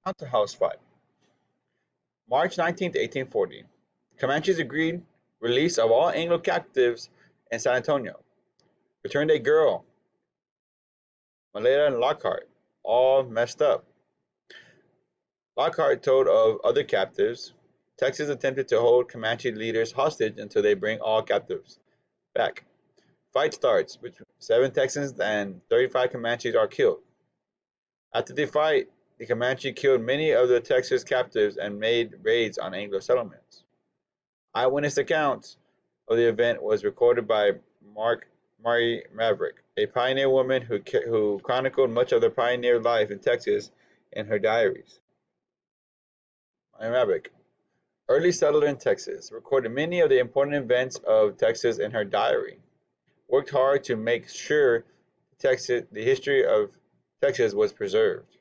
On to House 5. March 19, 1840. Comanches agreed release of all Anglo captives in San Antonio. Returned a girl, Maleta and Lockhart, all messed up. Lockhart told of other captives. Texas attempted to hold Comanche leaders hostage until they bring all captives back. Fight starts, between 7 Texans and 35 Comanches are killed. After the fight, the Comanche killed many of the Texas captives and made raids on Anglo settlements. Eyewitness accounts of the event was recorded by Mary Maverick, a pioneer woman who chronicled much of the pioneer life in Texas in her diaries. Mary Maverick, early settler in Texas, recorded many of the important events of Texas in her diary. Worked hard to make sure the history of Texas was preserved.